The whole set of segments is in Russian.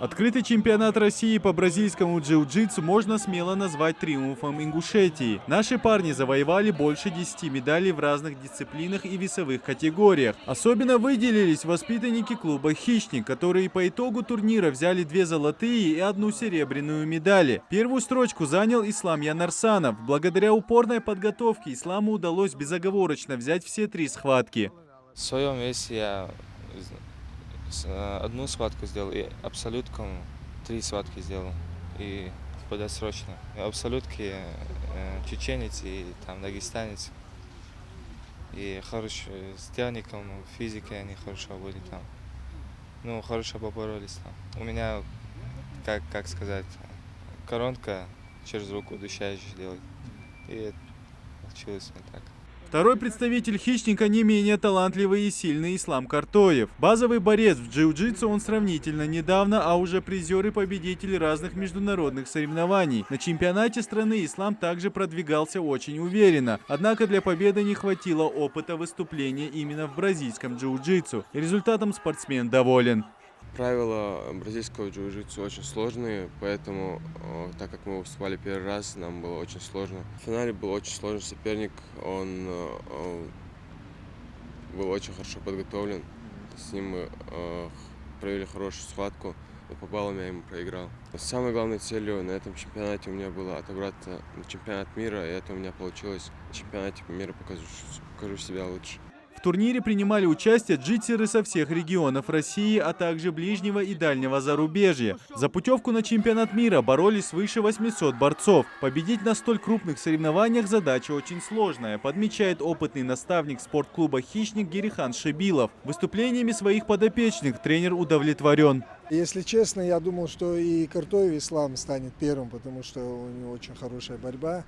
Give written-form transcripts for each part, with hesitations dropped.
Открытый чемпионат России по бразильскому джиу-джитсу можно смело назвать триумфом Ингушетии. Наши парни завоевали больше 10 медалей в разных дисциплинах и весовых категориях. Особенно выделились воспитанники клуба «Хищник», которые по итогу турнира взяли 2 золотые и 1 серебряную медали. Первую строчку занял Ислам Янарсанов. Благодаря упорной подготовке Исламу удалось безоговорочно взять все 3 схватки. В своем весе я 1 схватку сделал, и абсолютком 3 схватки сделал, и подосрочно. Абсолютки чеченец и там дагестанец, и хорошо с техником, физикой они хорошо были там. Ну, хорошо поборолись там. У меня, как сказать, коронка через руку удушающую делать, и получилось не так. Второй представитель «Хищника» не менее талантливый и сильный Ислам Картоев. Базовый борец в джиу-джитсу он сравнительно недавно, а уже призер и победитель разных международных соревнований. На чемпионате страны Ислам также продвигался очень уверенно. Однако для победы не хватило опыта выступления именно в бразильском джиу-джитсу. Результатом спортсмен доволен. Правила бразильского джиу-джитсу очень сложные, поэтому, так как мы выступали первый раз, нам было очень сложно. В финале был очень сложный соперник, он был очень хорошо подготовлен. С ним мы провели хорошую схватку, но по баллам я ему проиграл. Самой главной целью на этом чемпионате у меня было отобраться на чемпионат мира, и это у меня получилось. На чемпионате мира покажу себя лучше. В турнире принимали участие джитсеры со всех регионов России, а также ближнего и дальнего зарубежья. За путевку на чемпионат мира боролись свыше 800 борцов. Победить на столь крупных соревнованиях задача очень сложная, подмечает опытный наставник спортклуба «Хищник» Гирихан Шибилов. Выступлениями своих подопечных тренер удовлетворен. Если честно, я думал, что и Картоев Ислам станет первым, потому что у него очень хорошая борьба.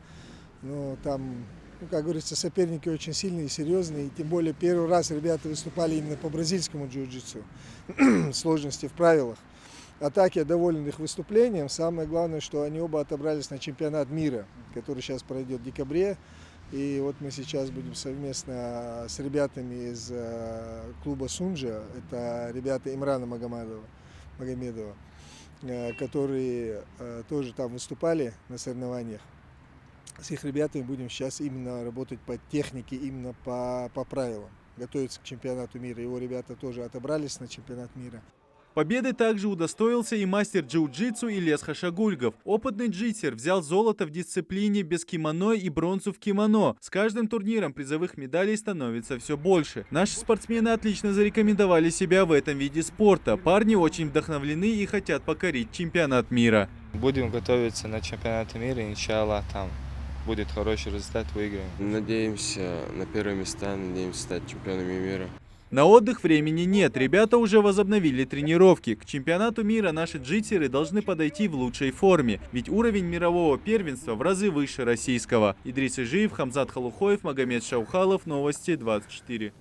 Но там, как говорится, соперники очень сильные и серьезные. И тем более первый раз ребята выступали именно по бразильскому джиу-джитсу. Сложности в правилах. А так я доволен их выступлением. Самое главное, что они оба отобрались на чемпионат мира, который сейчас пройдет в декабре. И вот мы сейчас будем совместно с ребятами из клуба «Сунжа», это ребята Имрана Магомедова, которые тоже там выступали на соревнованиях. С их ребятами будем сейчас именно работать по технике, именно по правилам. Готовиться к чемпионату мира. Его ребята тоже отобрались на чемпионат мира. Победы также удостоился и мастер джиу-джитсу Ильяс Хашагульгов. Опытный джитсер взял золото в дисциплине без кимоно и бронзу в кимоно. С каждым турниром призовых медалей становится все больше. Наши спортсмены отлично зарекомендовали себя в этом виде спорта. Парни очень вдохновлены и хотят покорить чемпионат мира. Будем готовиться на чемпионат мира, иншаллах, там будет хороший результат, выиграем. Надеемся на первые места, надеемся стать чемпионами мира. На отдых времени нет, ребята уже возобновили тренировки. К чемпионату мира наши джитсеры должны подойти в лучшей форме, ведь уровень мирового первенства в разы выше российского. Идрис Ижиев, Хамзат Халухоев, Магомед Шаухалов, Новости 24.